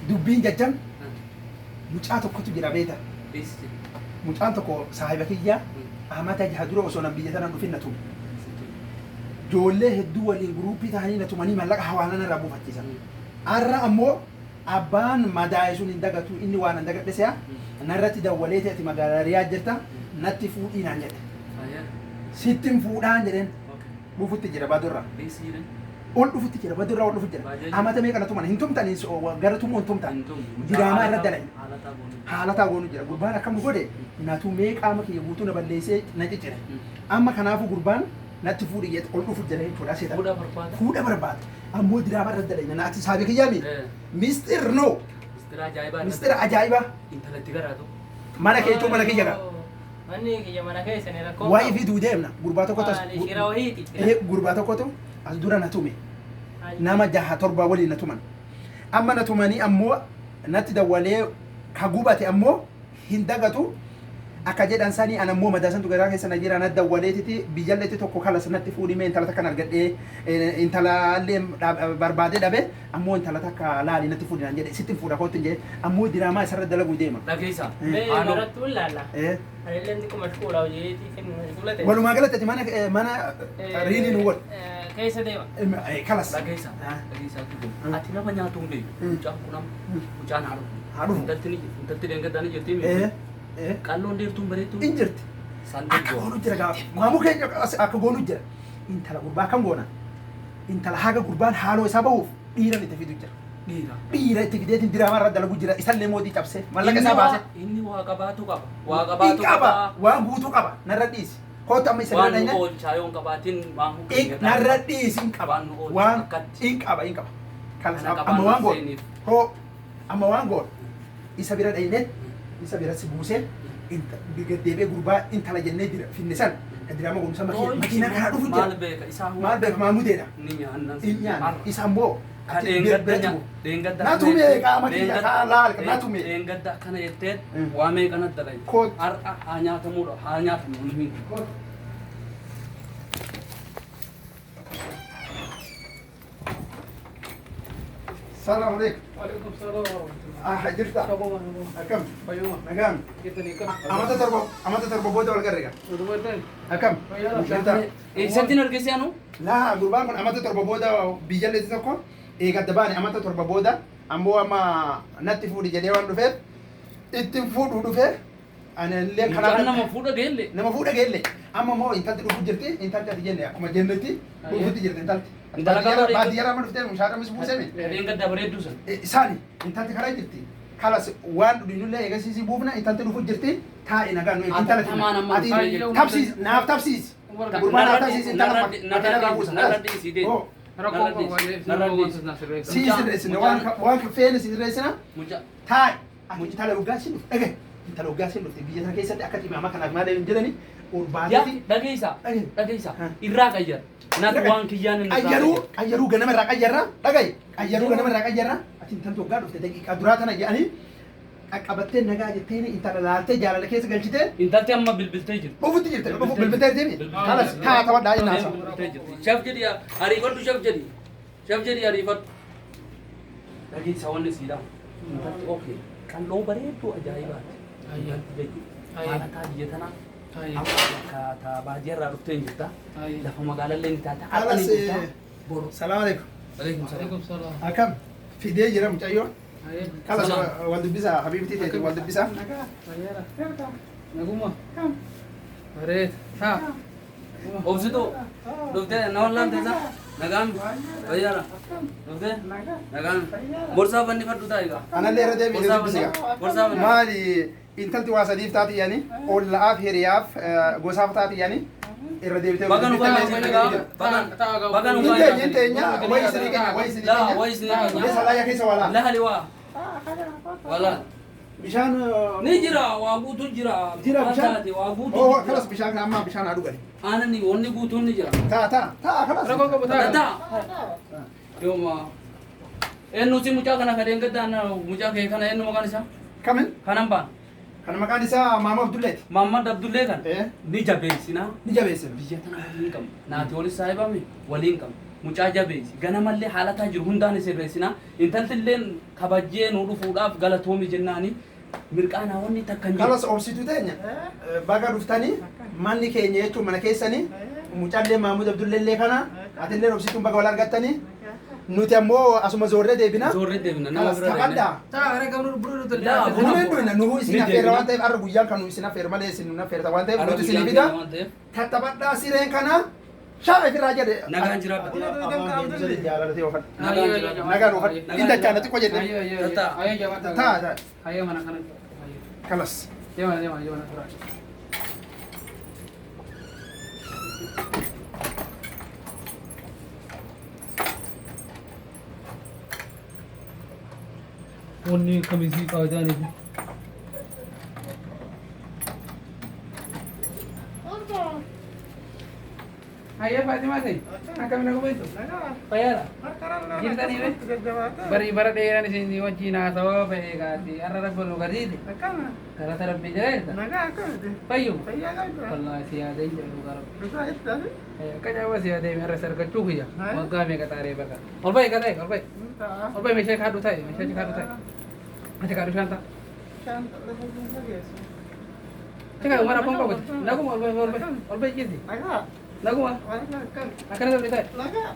dubbiin jajjan mucaa tokkotu jira beeta mucaan tokko saahiba kiyyaa amata jaha dura osoo nan biyya tanaan dhufin na tume ijoollee hedduu waliin guruuppii ta'anii na tumanii mallaqa hawaanan irraa buufachiisan arra ammoo abbaan madaa'e sun hin dagatu inni waan hin dagadhe se'a narratti dawwalee ta'eti magaalaa Riyaad jirta natti fuudhii naan jedhe sittin fuudhaan jedheen dhufutti jira baadurraa ol dhufutti jira baadurraa ol dhufutti jira amata meeqa na tuman hin tumtanii gara tumoo hin tumtan diraamaa irra dalani haalataa goonu jira gurbaan akkam godhe natu meeqaama kiyya guutuu na balleessee na ciccire amma kanaafuu gurbaan natti fuudhi jedhe ol dhufutti jira jechuudha seeta fuudha barbaada ammoo diraamaa irra dalani naati saabii kiyyaa mi mistir no mistira ajaa'ibaa intalatti garaatu mana keetuu mana kiyya gaa manni kiyya mana keessa ni rakkoo waa'ee fi duudeemna gurbaa tokkotu shira wahiiti gurbaa tokkotu as dura na tume nama jaha torba waliin na tuman amma na tumanii ammoo natti dawwalee ka gubate ammoo hin dagatu akka jedhan sanii an ammoo madaasantu garaa keessa na jira na dawwaleetiti biyyalleetti tokko kalas natti fuudhimee intala takkan argadhee intalaallee barbaadee dhabe ammoo intala takka laali natti fuudhinaan jedhe sittin fuudha kootin jedhe ammoo diraamaa isarra dalaguu deema. Dhageessa. Aanoo. Barattuu laalla. Anillee inni kuma shuula hojiitii kennu. Walumaa galatti mana riiliin wal. Keessa deema. Kalas. Dhageessa. Dhageessa. Ati nama nyaatuun beeku. Mucaan kunam mucaan haadhu. Haadhu. Intalti deengadaanii jirti. Qalloon deertuun bareedduu. Injirti. Akka goonu jira gaafa. Maamuu keenya akka goonu jira. Intala gurbaa kan goona. Intala haga gurbaan haaloo isaa bahuuf dhiiran itti fidu jira. Dhiira itti fideetiin diraamaa irra dalagu jira. Isallee mootii cabsee mallaqa isaa baase. Inni waa qabaatu qaba. Waa qabaatu qaba. Waan guutuu qaba. Narra dhiisi. Kootu amma isa waan nu oolchaa yoon qabaatiin maamuu keenya. Narra dhiisi hin qaba. Waan hin qaba hin qaba. Amma waan goon. Hoo amma waan goon. Isa bira dhaynee isa biratti buusee deebee gurbaa intala jennee finne san diraama gomsa makiina kana dhufu jira maal beeka maamudeedha isa ammoo natume qaama kiyya kaa laal natume deengadda akkana jetteen waa meeqanat dalay har'a haa nyaatamuudha haa nyaatamu السلام عليكم. وعليكم السلام. حجرت. أكم. بيوم. نعم. كيفني كم. أمتى تربو بودا ولا كريكا. ودوتين. أكم. سنتين أرجسيانو. لا قربان من أمتى تربو بودا بيجل إذنكم. قد دباني أمتى تربو بودا. أمبو أما نتفودي جديوان دفير. اتفود ودفير. أنا اللي خلاص. أنا مفروض أقول. نما مفروض أقول. أما ما إنت تروح جرتي إنت تأتي جنة. أما جنتي. تروح جرتي إنت. بعد يرى ما نفتح مشارة مسبوسة مين. دينغ دبرة دوسن. ساني إنت تخرج جرتي. خلاص وان دينولا يجلس يبوفنا إنت تروح جرتي. تا إنا كانوا إنت تلا. تبسيس ناف تبسيس. قربان تبسيس إنت لا نرابوس. نرادي سيد وان كفين سيد رئيسنا. تاي. مجد تلا وقاسين. إيه. إنت لو قاسين بتبي جتنا كيسة أكتر ما كان ما ده ينجدني. يا دقيسة. دقيسة. إراك أجر. ناتوان كيان أجرو جنام الرق أجرنا دقي أجرو جنام الرق أجرنا أتين تنتو قارو تدقي كدراتنا يعني أكبتين نجا جتين إنت لالته جالا لكيس قلشته إنت تيما بالبلتيجر بوفت جرت بوفت بالبلتيجر خلاص ها تود داي ناس شاف جدي أريفت شاف جدي شاف جدي أريفت لكن سوون نسيدا إنت أوكي كان لو بريتو أجايبات أيان تبي أنا تاجي جتنا kata bajer rarutnya kita, dah pemagalan lain kita. Salam alaikum. Waalaikumsalam. Akam, video jeram cayo. Kalau waldu bisa, habib ti tadi waldu bisa. Naguma. Baret. Ha. Obsi tu. Dokter, nawalan teza. Nagam. Bayara. Dokter. Nagam. Borsa bandi fatu taiga. Anak lera deh video bisa. Borsa bandi. Mali. Intal tu wasa div tati yani, or laaf heriaf gosaf tati yani, irradevite. Bagan uga bagan uga. Inte nya, wais ni kenya. Wais ni kenya. Desa layak ni sawala. Lah liwa. Wala. Bishan. Ni jira, wagu tu jira. Jira bishan. Wagu tu. Oh, kalas bishan amma bishan adu gani. Ana ni onni gutu ni jira. Ta kalas. Rako ko bata. Ta. Yo ma. Enu si mucha kana kadeng kedana mucha ke kana enu makan sa. Kamen? Kanam ba? Kan makan isa Mama Abdullah. Muhammad Abdullah kan? Ni jabeesina. Ni jabeesina. Biyya tana waliin kam. Naati wali saahiba mi waliin kam. mucaa jabeessi ganamallee haalataa jiru hundaan sirreessina intaltilleen kabajjee nu dhufuudhaaf galatoomi jennaani mirqaanaa wanni takkan jiru. Kalas obsitu teenya baga dhuftanii manni keenya jechuun mana keessanii mucaallee Mahmud Abdullee kana atillee obsituun baga wal argattanii nuti ammoo asuma zoorree deebina. Zoorree deebina nama bira deebina. Ta'a gamnu buru dudda. Kunin nuhu isin affeerra waan ta'eef arra guyyaan kan nu isin affeerra malee isin nu affeerta waan ta'eef nuti isin fida. Tattabadhaa sireen kana shaafa ifirraa jedhe. Nagaan jiraadha. Jaalatee oofan. Nagaan oofan. Inda chaanatti ko jedhe. Ta'a. Hayyoo mana kana. Kalas. Deema tura. Onni kamisi qaadani. Ayah Fatima sih, akan nak begitu. Payah lah. Kita ni weh. Bari barat daerah ni sini wajib nak tahu apa kasi. Arah perlu kasi ni. Karena terap bijak. Payu. Kalau siapa yang jalan garap. Kan jawab siapa yang merasa terkecuh ya. Maka mereka tarik berkat. Olbay kata, olbay. Olbay macam kadu thay, macam kadu thay. Macam kadu shanta. Cakap mana pun kau. Lagu olbay kiri. Lagu mah? Akan ada berita? Laga.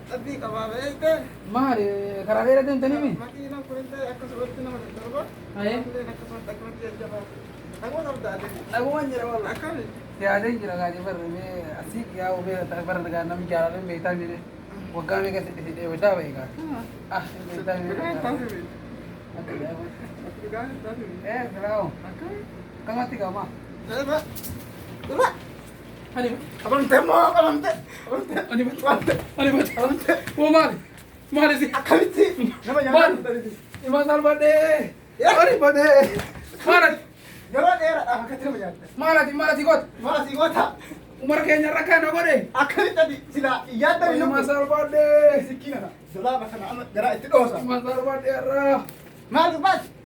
Tapi kalau berita, Mari, karavera tu tadi ni. mati nak berita, aku seperti nama terus. Ayah. Aku seperti aku dia jawab. Aku nak berita. Lagu mana jawab? Akan. Ya ada yang jalan gaji ber, me asik ya, ube tak ber dengan nama jalan me itu ni. Waktu me kasi di dewa baik kan? Ah, itu ni. Kalau. Kamu tiga mah. Dua. Ani. Abang temo, abang te. Ani bat. Oh mari sih. Akan sih. Nama jangan tadi. Iman salbade. Ya. Ani bade. Mana? Jangan era, akan terima jangan. Mana si kot? Malah si gota. Umar kayaknya rakan aku deh. Akan tadi sila iya tadi Iman salbade. Sikina. Sudah makan amat gerak itu dosa. Iman salbade arah. Malu bas.